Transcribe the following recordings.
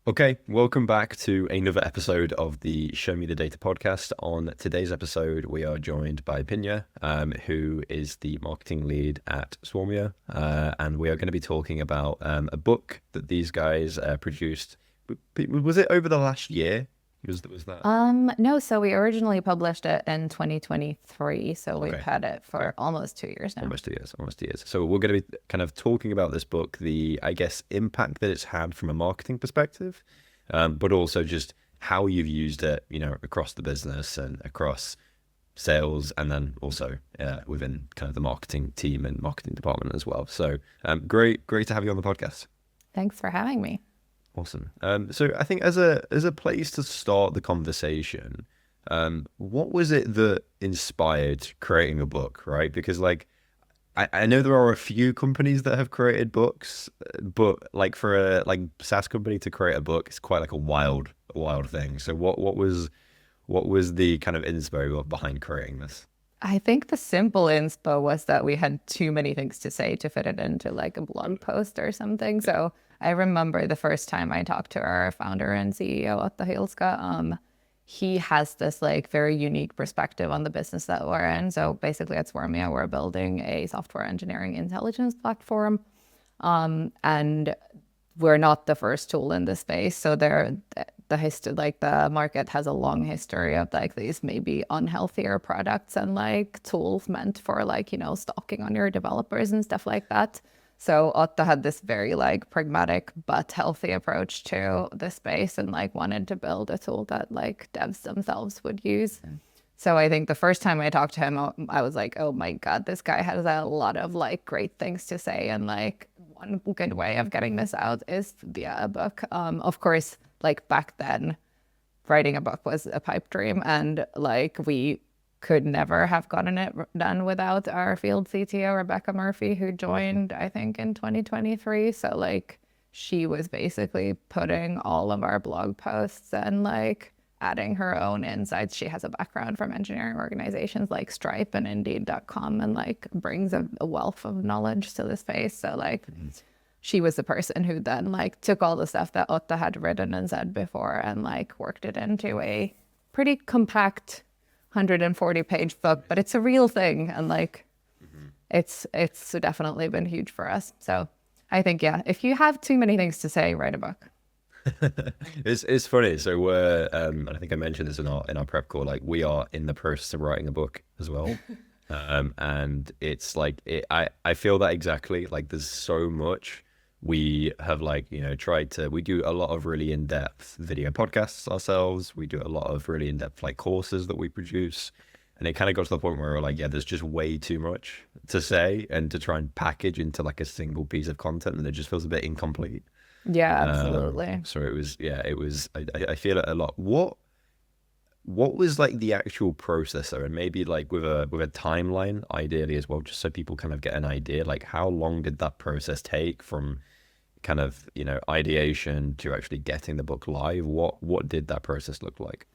Okay, welcome back to another episode of the Show Me the Data podcast. On today's episode, we are joined by Pinja, who is the marketing lead at Swarmia, and we are going to be talking about a book that these guys produced. Was it over the last year? Was that? No, so we originally published it in 2023, so we've Okay, had it okay. for almost 2 years now. Almost 2 years, almost 2 years. So we're going to be kind of talking about this book, the, I guess, impact that it's had from a marketing perspective, but also just how you've used it, across the business and across sales, and then also within kind of the marketing team and marketing department as well. So great to have you on the podcast. Thanks for having me. Awesome. So I think as a place to start the conversation, what was it that inspired creating a book, right? Because I know there are a few companies that have created books, but like for a SaaS company to create a book, it's quite like a wild thing. So what was the kind of inspo behind creating this? I think the simple inspo was that we had too many things to say to fit it into like a blog post or something. So I remember the first time I talked to our founder and CEO at the Hilska, he has this like very unique perspective on the business that we're in. So basically at Swarmia, we're building a software engineering intelligence platform. And we're not the first tool in this space. So the market has a long history of like these maybe unhealthier products and like tools meant for like, stalking on your developers and stuff like that. So Otto had this very like pragmatic but healthy approach to the space and like wanted to build a tool that like devs themselves would use. So I think the first time I talked to him, I was like, oh my God, this guy has a lot of like great things to say. And like one good way of getting this out is via a book. Of course, like back then, writing a book was a pipe dream. And like we could never have gotten it done without our field CTO, Rebecca Murphy, who joined, I think, in 2023. So like she was basically putting all of our blog posts and like adding her own insights. She has a background from engineering organizations like Stripe and Indeed.com and like brings a wealth of knowledge to the space. So like she was the person who then like took all the stuff that Otta had written and said before and like worked it into a pretty compact 140-page book, but it's a real thing. And like it's definitely been huge for us. So I think, yeah, if you have too many things to say, write a book. It's funny. So we're I think I mentioned this in our prep call. Like we are in the process of writing a book as well, and it's like I feel that exactly. Like there's so much we have tried to. We do a lot of really in-depth video podcasts ourselves. We do a lot of really in-depth like courses that we produce, and it kind of got to the point where we're like, yeah, there's just way too much to say and to try and package into like a single piece of content, and it just feels a bit incomplete. Yeah, absolutely. So I feel it a lot. What was like the actual process though, and maybe like with a timeline ideally as well, just so people kind of get an idea, like how long did that process take from kind of, ideation to actually getting the book live? What did that process look like?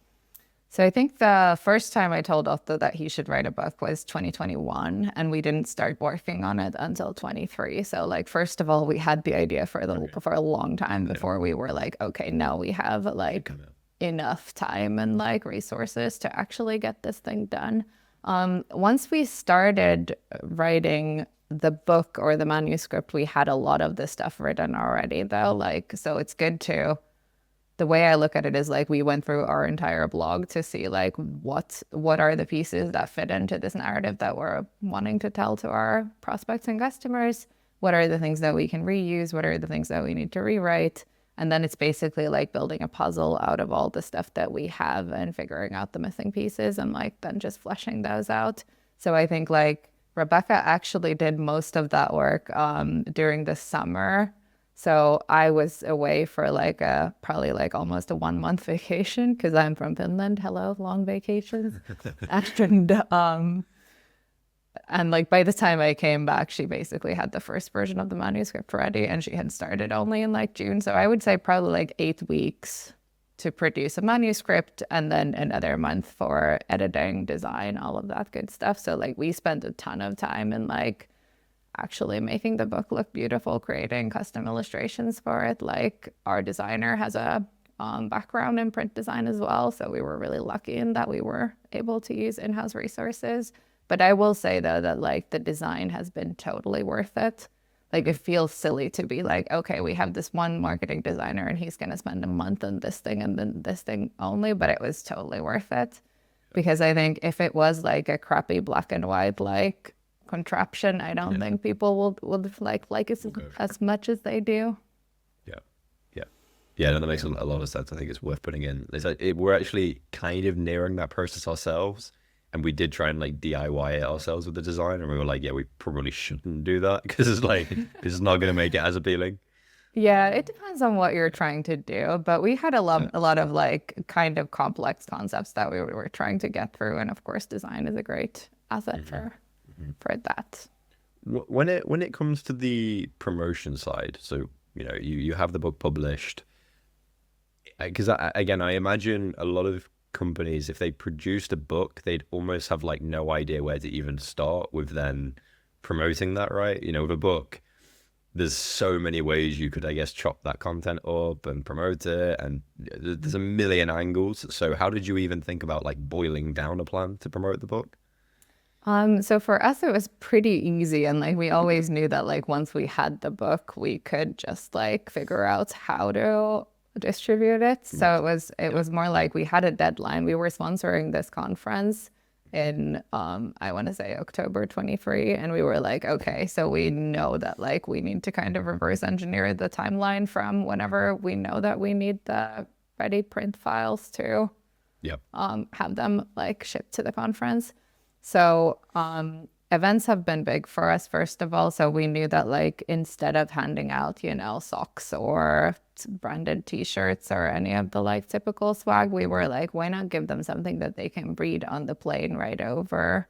So I think the first time I told Otto that he should write a book was 2021, and we didn't start working on it until 23. So like first of all, we had the idea Okay. for a long time Yeah. before we were like, okay, now we have Should like come out. enough time and like resources to actually get this thing done. Once we started writing the book or the manuscript, we had a lot of this stuff written already though. Like, so it's good to the way I look at it is like we went through our entire blog to see like what are the pieces that fit into this narrative that we're wanting to tell to our prospects and customers. What are the things that we can reuse? What are the things that we need to rewrite? And then it's basically like building a puzzle out of all the stuff that we have and figuring out the missing pieces and like then just fleshing those out. So I think like Rebecca actually did most of that work during the summer. So I was away for like a probably like almost a 1 month vacation because I'm from Finland. Hello, long vacations. And like by the time I came back, she basically had the first version of the manuscript ready and she had started only in like June. So I would say probably like 8 weeks to produce a manuscript and then another month for editing, design, all of that good stuff. So like we spent a ton of time in like actually making the book look beautiful, creating custom illustrations for it. Like our designer has a background in print design as well, so we were really lucky in that we were able to use in-house resources. But I will say though that like the design has been totally worth it. Like it feels silly to be like, okay, we have this one marketing designer and he's going to spend a month on this thing and then this thing only, but it was totally worth it. Because I think if it was like a crappy black and white like contraption, I don't think people would like it as much as they do. Yeah, no, that makes a lot of sense. I think it's worth putting in. It's like we're actually kind of nearing that process ourselves, and we did try and like DIY it ourselves with the design, and we were like, yeah, we probably shouldn't do that because it's like it's not going to make it as appealing. Yeah, it depends on what you're trying to do, but we had a lot of like kind of complex concepts that we were trying to get through, and of course, design is a great asset for that. When it comes to the promotion side, so you have the book published. Because again, I imagine a lot of companies, if they produced a book, they'd almost have like no idea where to even start with then promoting that, right? With a book, there's so many ways you could, I guess, chop that content up and promote it, and there's a million angles. So how did you even think about like boiling down a plan to promote the book? So for us, it was pretty easy, and like we always knew that like once we had the book, we could just like figure out how to distribute it. So it was more like we had a deadline. We were sponsoring this conference in I want to say October 23, and we were like, okay, so we know that like we need to kind of reverse engineer the timeline from whenever we know that we need the ready print files to have them like shipped to the conference. So events have been big for us, first of all. So we knew that like instead of handing out, socks or branded t-shirts or any of the like typical swag, we were like, why not give them something that they can read on the plane right over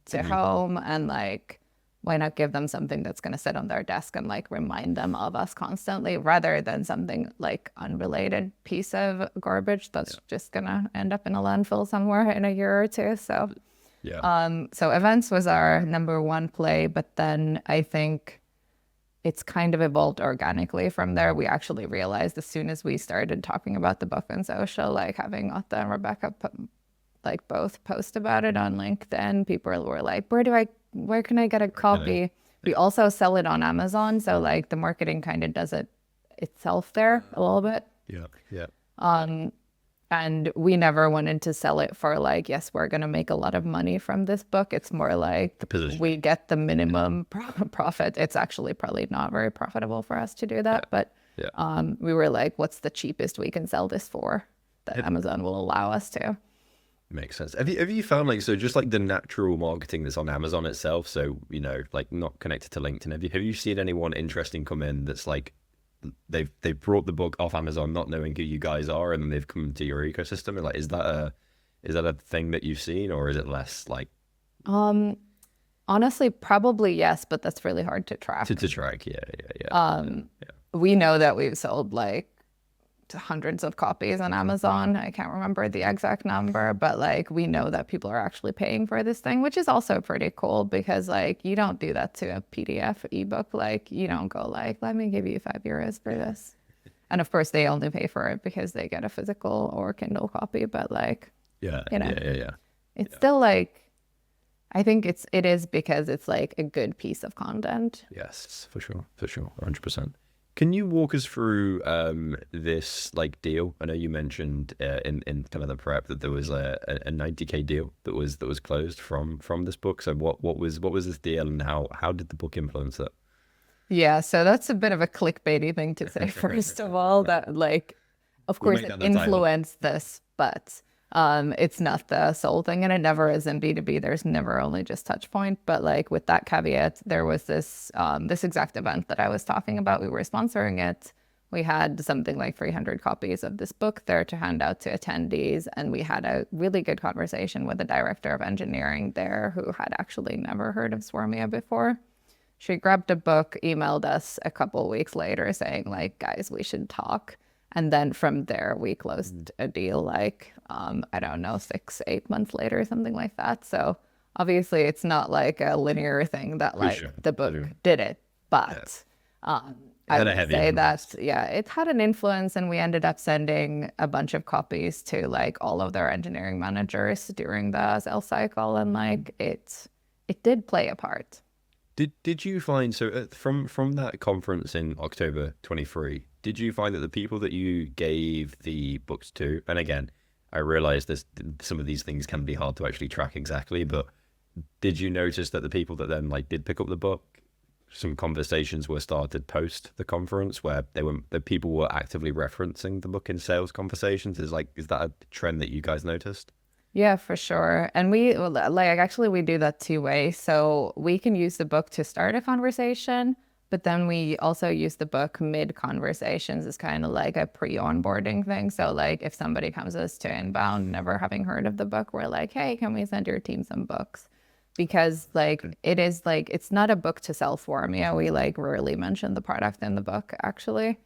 to home? And like, why not give them something that's going to sit on their desk and like remind them of us constantly, rather than something like unrelated piece of garbage that's just going to end up in a landfill somewhere in a year or two. So so events was our number one play, but then I think it's kind of evolved organically from there. We actually realized as soon as we started talking about the book on social, like having Otta and Rebecca like both post about it on LinkedIn, people were like, where can I get a copy? We also sell it on Amazon, so like the marketing kind of does it itself there a little bit. And we never wanted to sell it for like, yes, we're going to make a lot of money from this book. It's more like we get the minimum profit. It's actually probably not very profitable for us to do that. But we were like, what's the cheapest we can sell this for that Amazon will allow us to? Makes sense. Have you found like, so just like the natural marketing that's on Amazon itself, so, like not connected to LinkedIn, have you seen anyone interesting come in that's like, they've brought the book off Amazon not knowing who you guys are, and then they've come to your ecosystem? And like, is that a thing that you've seen, or is it less like honestly probably yes, but that's really hard to track. To track. We know that we've sold like hundreds of copies on Amazon. I can't remember the exact number, but like we know that people are actually paying for this thing, which is also pretty cool, because like you don't do that to a PDF ebook. Like you don't go like, let me give you €5 for this. And of course they only pay for it because they get a physical or Kindle copy, but like it's still like, I think it is because it's like a good piece of content. Yes, for sure 100%. Can you walk us through this like deal? I know you mentioned in kind of the prep that there was a $90K deal that was closed from this book. So what was this deal, and how did the book influence it? Yeah, so that's a bit of a clickbaity thing to say, first of all, that like, of course it influenced this, but it's not the sole thing, and it never is in B2B. There's never only just touch point. But like with that caveat, there was this exact event that I was talking about. We were sponsoring it. We had something like 300 copies of this book there to hand out to attendees, and we had a really good conversation with the director of engineering there, who had actually never heard of Swarmia before. She grabbed a book, emailed us a couple weeks later saying like, guys, we should talk. And then from there, we closed a deal like, I don't know, 6-8 months later, something like that. So Obviously, it's not like a linear thing that For like sure. the book did it, Yeah. but It I had a would heavy say influence. that yeah, it had an influence, and we ended up sending a bunch of copies to like all of their engineering managers during the sales cycle, and like it did play a part. Did you find so from that conference in October 23? Did you find that the people that you gave the books to, and again, I realize this some of these things can be hard to actually track exactly, but did you notice that the people that then like did pick up the book, some conversations were started post the conference where the people were actively referencing the book in sales conversations? Is that a trend that you guys noticed? Yeah, for sure. And we well, like actually we do that two ways. So we can use the book to start a conversation, but then we also use the book mid conversations as kind of like a pre-onboarding thing. So like if somebody comes us to inbound, never having heard of the book, we're like, hey, can we send your team some books? Because like it is like it's not a book to sell Swarmia. We like rarely mention the product in the book actually,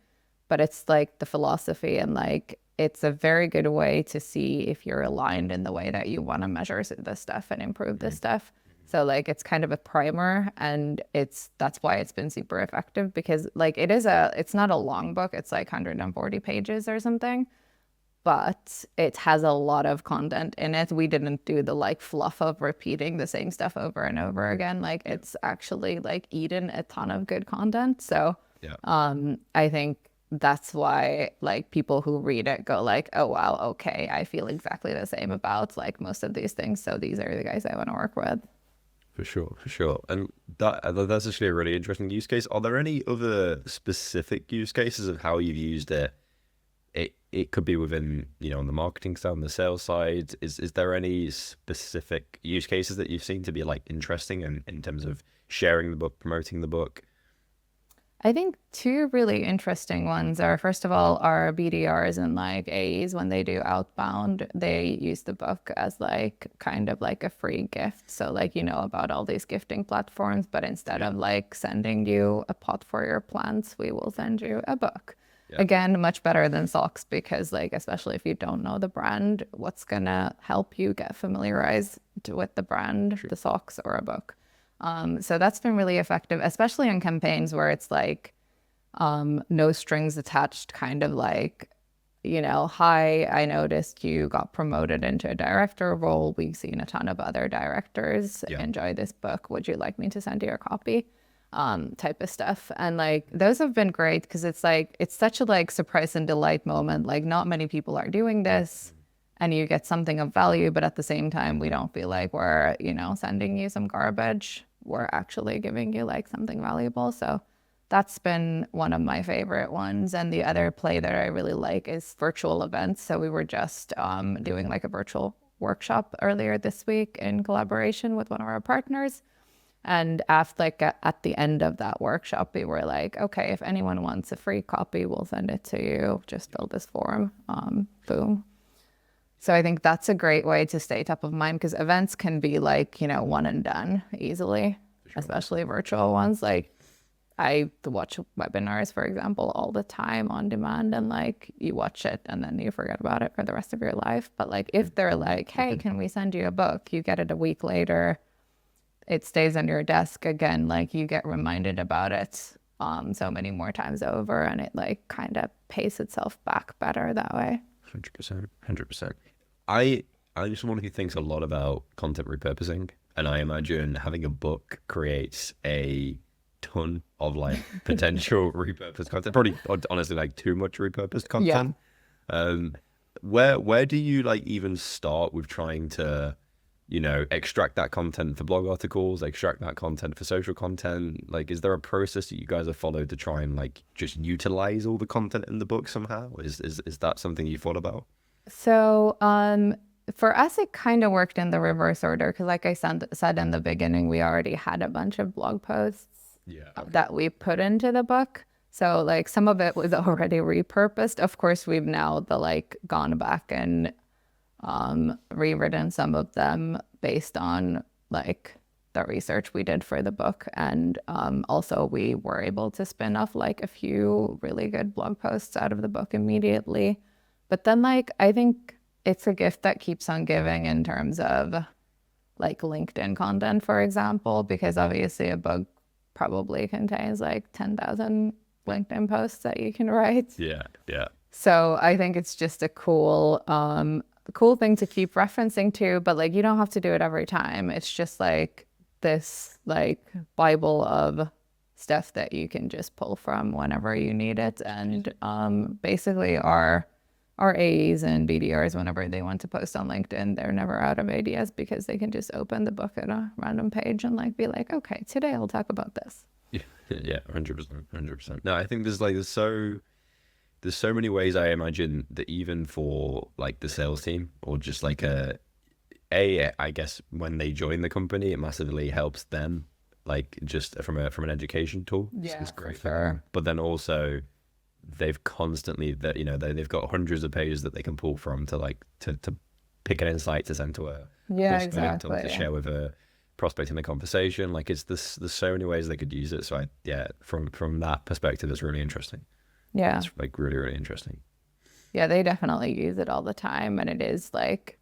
but it's like the philosophy, and like it's a very good way to see if you're aligned in the way that you want to measure this stuff and improve this stuff. So like it's kind of a primer, and that's why it's been super effective, because like it's not a long book. It's like 140 pages or something, but it has a lot of content in it. We didn't do the like fluff of repeating the same stuff over and over again. Like it's actually like eaten a ton of good content. So Yeah. I think that's why like people who read it go like, oh wow, okay, I feel exactly the same about like most of these things. So these are the guys I want to work with. For sure, for sure. And that's actually a really interesting use case. Are there any other specific use cases of how you've used it? It could be within, on the marketing side, on the sales side. Is there any specific use cases that you've seen to be like interesting in terms of sharing the book, promoting the book? I think two really interesting ones are, first of all, our BDRs and like AEs, when they do outbound, they use the book as like kind of like a free gift. So like about all these gifting platforms, but instead Yeah, of like sending you a pot for your plants, we will send you a book. yeah, Again, much better than socks, because like especially if you don't know the brand, what's gonna help you get familiarized with the brand, true. the socks or a book? So that's been really effective, especially in campaigns where it's like no strings attached, kind of like, hi, I noticed you got promoted into a director role. We've seen a ton of other directors Yeah, enjoy this book. Would you like me to send you a copy? Type of stuff. And like those have been great, because it's like it's such a like surprise and delight moment. Like not many people are doing this, and you get something of value, but at the same time we don't feel like we're, sending you some garbage. We're actually giving you like something valuable. So that's been one of my favorite ones. And the other play that I really like is virtual events. So we were just doing like a virtual workshop earlier this week in collaboration with one of our partners. And after like at the end of that workshop, we were like, okay, if anyone wants a free copy, we'll send it to you. Just fill this form. Boom. So I think that's a great way to stay top of mind, because events can be like, one and done easily, for sure. especially virtual ones. Like I watch webinars, for example, all the time on demand, and like you watch it and then you forget about it for the rest of your life. But like if they're like, hey, can we send you a book? You get it a week later, it stays on your desk again, like you get reminded about it so many more times over, and it like kind of pays itself back better that way. 100%, 100%. I just someone who thinks a lot about content repurposing, and I imagine having a book creates a ton of like potential repurposed content. Probably honestly like too much repurposed Yeah. content. Um, where do you like even start with trying to, extract that content for blog articles, extract that content for social content? Like, is there a process that you guys have followed to try and like just utilize all the content in the book somehow? Is that something you thought about? So for us, it kind of worked in the reverse order, because like I said in the beginning, we already had a bunch of blog posts Yeah. Okay. that we put into the book. So like some of it was already repurposed. Of course, we've now gone back and rewritten some of them based on like the research we did for the book. And also we were able to spin off like a few really good blog posts out of the book immediately. But then like I think it's a gift that keeps on giving, in terms of like LinkedIn content, for example, because obviously a book probably contains like 10,000 LinkedIn posts that you can write. Yeah, yeah. So I think it's just a cool thing to keep referencing to, but like you don't have to do it every time. It's just like this like Bible of stuff that you can just pull from whenever you need it. And basically our AEs and BDRs, whenever they want to post on LinkedIn, they're never out of ideas because they can just open the book at a random page and like be like, okay, today I'll talk about this. Yeah, yeah, 100%, 100%. No, I think there's so many ways I imagine that even for like the sales team or just like I guess when they join the company, it massively helps them, like just from an education tool. Yeah, It's great for sure. but then also they've constantly that they've got hundreds of pages that they can pull from to like to pick an insight to send to a Yeah, customer, to exactly. share with a prospect in the conversation. Like there's so many ways they could use it. So from that perspective, it's really interesting. Yeah. It's like really, really interesting. Yeah, they definitely use it all the time. And it is like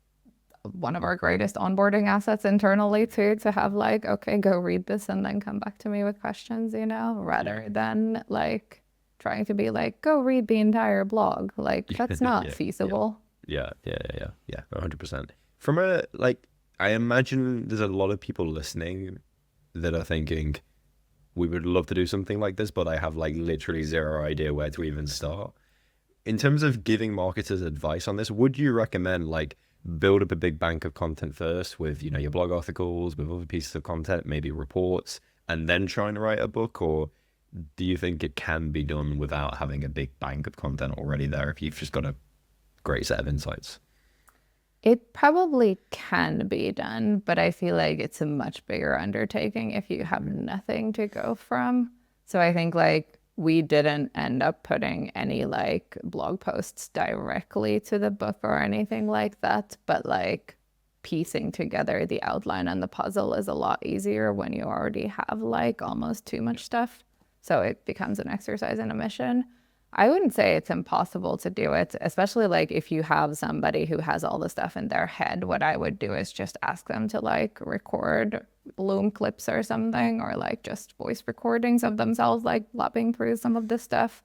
one of our greatest onboarding assets internally too, to have like, okay, go read this and then come back to me with questions, rather than like trying to be like, go read the entire blog. Like that's not feasible. Yeah, 100%. From a like, I imagine there's a lot of people listening that are thinking, we would love to do something like this, but I have like literally zero idea where to even start. In terms of giving marketers advice on this, would you recommend like build up a big bank of content first with, your blog articles, with other pieces of content, maybe reports, and then try and write a book? Or do you think it can be done without having a big bank of content already there if you've just got a great set of insights? It probably can be done, but I feel like it's a much bigger undertaking if you have nothing to go from. So I think like we didn't end up putting any like blog posts directly to the book or anything like that, but like piecing together the outline and the puzzle is a lot easier when you already have like almost too much stuff. So it becomes an exercise in a mission. I wouldn't say it's impossible to do it, especially like if you have somebody who has all the stuff in their head. What I would do is just ask them to like record Loom clips or something, or like just voice recordings of themselves like blabbing through some of this stuff,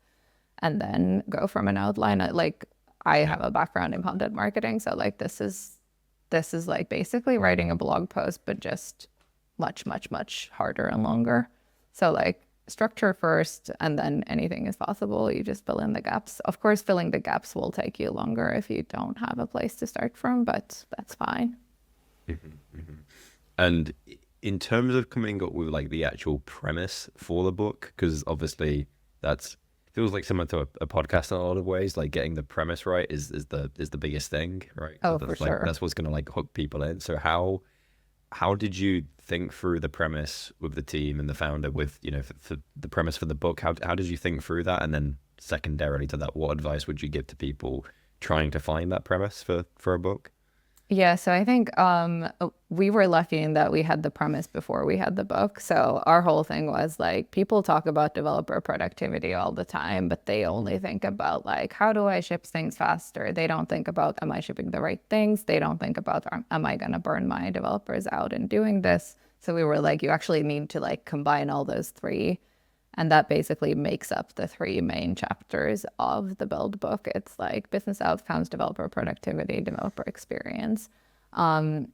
and then go from an outline. Like I have a background in content marketing, so like this is like basically writing a blog post, but just much, much, much harder and longer. So like structure first, and then anything is possible. You just fill in the gaps. Of course, filling the gaps will take you longer if you don't have a place to start from, but that's fine. And in terms of coming up with like the actual premise for the book, because obviously that's feels like similar to a podcast in a lot of ways. Like getting the premise right is the biggest thing, right? Oh, That's for like sure. that's what's gonna like hook people in. So how did you think through the premise with the team and the founder with, for the premise for the book? How did you think through that? And then secondarily to that, what advice would you give to people trying to find that premise for a book? Yeah, so I think we were lucky in that we had the premise before we had the book. So our whole thing was like people talk about developer productivity all the time, but they only think about like, how do I ship things faster? They don't think about, am I shipping the right things? They don't think about, am I going to burn my developers out in doing this? So we were like, you actually need to like combine all those three. And that basically makes up the three main chapters of the build book. It's like business outcomes, developer productivity, developer experience. And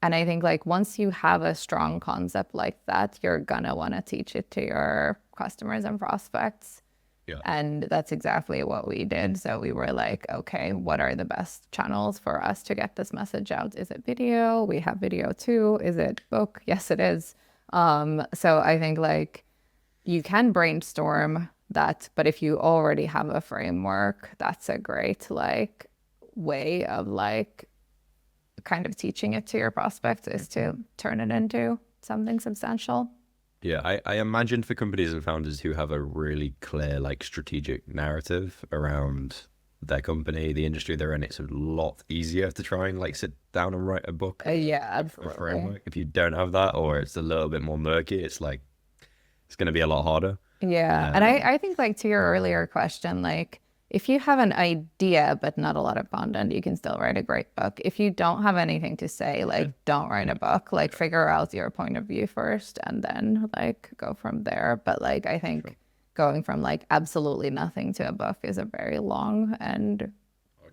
I think like once you have a strong concept like that, you're gonna want to teach it to your customers and prospects. Yeah. And that's exactly what we did. So we were like, okay, what are the best channels for us to get this message out? Is it video? We have video too. Is it book? Yes, it is. So I think like you can brainstorm that, but if you already have a framework, that's a great like way of like kind of teaching it to your prospects, is to turn it into something substantial. Yeah, I imagine for companies and founders who have a really clear like strategic narrative around their company, the industry they're in, it's a lot easier to try and like sit down and write a book Yeah, or absolutely. framework. If you don't have that, or it's a little bit more murky, it's like it's going to be a lot harder. Yeah. And I think like to your earlier question, like if you have an idea but not a lot of content, you can still write a great book. If you don't have anything to say, like don't write a book. Like figure out your point of view first and then like go from there. But like I think going from like absolutely nothing to a book is a very long and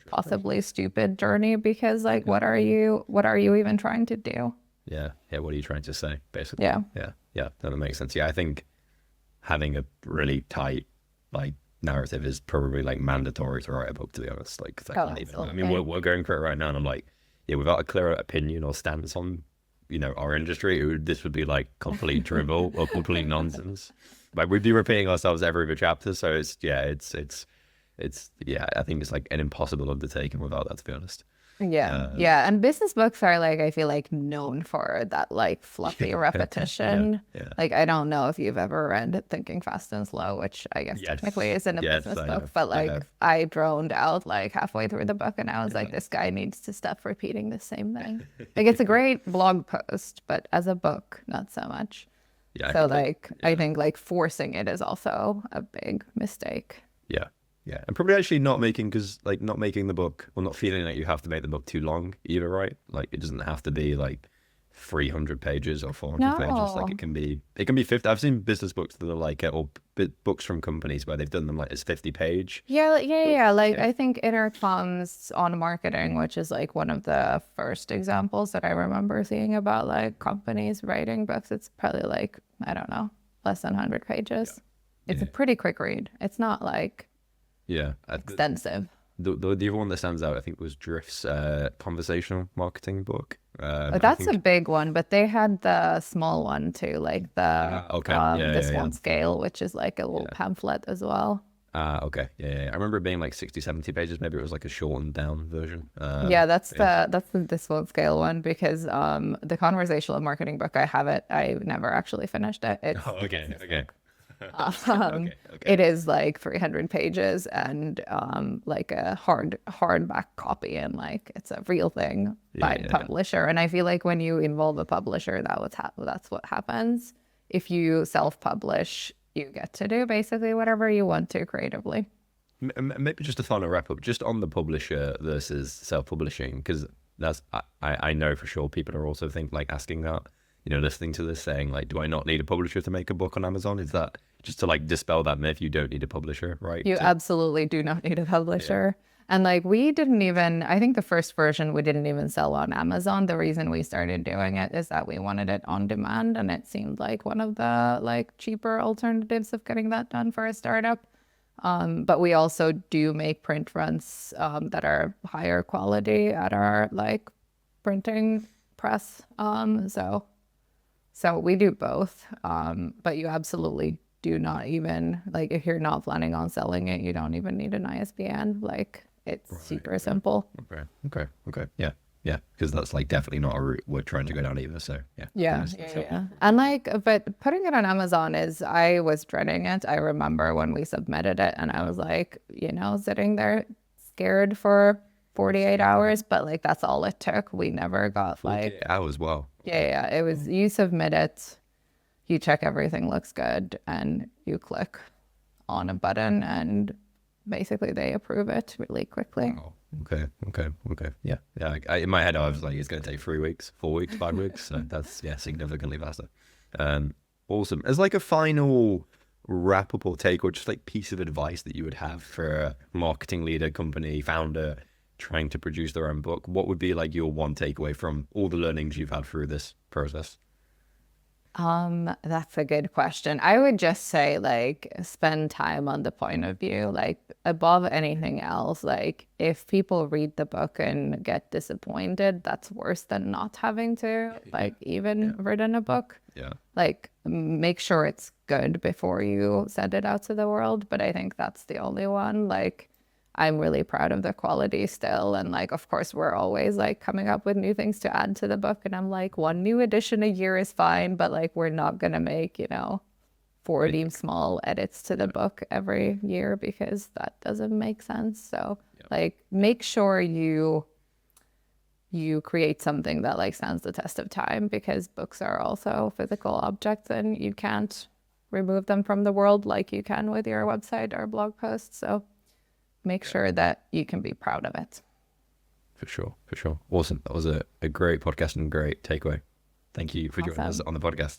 possibly stupid journey, because like what are you even trying to do? Yeah. What are you trying to say, basically? Yeah. That makes sense. Yeah, I think having a really tight like narrative is probably like mandatory to write a book, to be honest. Like, 'cause I can't even, I mean, we're going through it right now, and I'm like, yeah, without a clear opinion or stance on, our industry, this would be like complete drivel or complete nonsense. Like we'd be repeating ourselves every other chapter. So it's I think it's like an impossible undertaking without that, to be honest. Yeah. And business books are like, I feel like known for that like fluffy repetition. Like, I don't know if you've ever read Thinking Fast and Slow, which I guess technically isn't a business book, but like I droned out like halfway through the book and I was like, this guy needs to stop repeating the same thing. Like, it's a great blog post, but as a book, not so much. So like, I think like forcing it is also a big mistake. Yeah, and probably actually not making the book, or not feeling like you have to make the book too long either, right? Like it doesn't have to be like 300 pages or 400 pages. Like it can be 50. I've seen business books that are like, or books from companies where they've done them like as 50 page. Yeah. Like I think Inner Comes on Marketing, which is like one of the first examples that I remember seeing about like companies writing books. It's probably like, I don't know, less than 100 pages. It's a pretty quick read. It's not like extensive. The other one that stands out, I think, was Drift's conversational marketing book. That's a big one, but they had the small one too, like the Swan Scale, which is like a little pamphlet as well. Okay. I remember it being like 60, 70 pages. Maybe it was like a shortened down version. That's the Swan Scale one, because the conversational marketing book, I never actually finished it. Okay. It is like 300 pages and like a hardback copy, and like it's a real thing by the publisher. And I feel like when you involve a publisher, that's what happens. If you self-publish, you get to do basically whatever you want to creatively. Maybe just a final wrap up, just on the publisher versus self-publishing, because I know for sure people are also asking that, listening to this, saying like, do I not need a publisher to make a book on Amazon? Is that just to like dispel that myth? You don't need a publisher, right? You absolutely do not need a publisher. And like I think the first version we didn't even sell on Amazon. The reason we started doing it is that we wanted it on demand, and it seemed like one of the like cheaper alternatives of getting that done for a startup. But we also do make print runs that are higher quality at our like printing press. So we do both. But you absolutely do not even, like, if you're not planning on selling it, you don't even need an ISBN. Like, it's super simple. Okay. Yeah. Because that's like definitely not a route we're trying to go down either. So yeah. And like, but putting it on Amazon I was dreading it. I remember when we submitted it and I was like, sitting there scared for 48 hours, but like that's all it took. We never got like hours. Wow. Yeah. It was, you submit it, you check everything looks good, and you click on a button, and basically they approve it really quickly. Wow. Okay. Yeah. In my head, I was like, it's going to take 3 weeks, 4 weeks, 5 weeks. So that's significantly faster. Awesome. As like a final wrap up or take, or just like piece of advice that you would have for a marketing leader, company founder trying to produce their own book, what would be like your one takeaway from all the learnings you've had through this process? That's a good question. I would just say like spend time on the point of view, like above anything else. Like if people read the book and get disappointed, that's worse than not having to even written a book. Yeah. Like make sure it's good before you send it out to the world. But I think that's the only one. Like I'm really proud of the quality still. And like, of course, we're always like coming up with new things to add to the book. And I'm like, one new edition a year is fine, but like, we're not going to make, 40 small edits to the book every year, because that doesn't make sense. So like, make sure you create something that like stands the test of time, because books are also physical objects and you can't remove them from the world like you can with your website or blog post. So make sure that you can be proud of it. For sure. Awesome. That was a great podcast and great takeaway. Thank you for joining us on the podcast.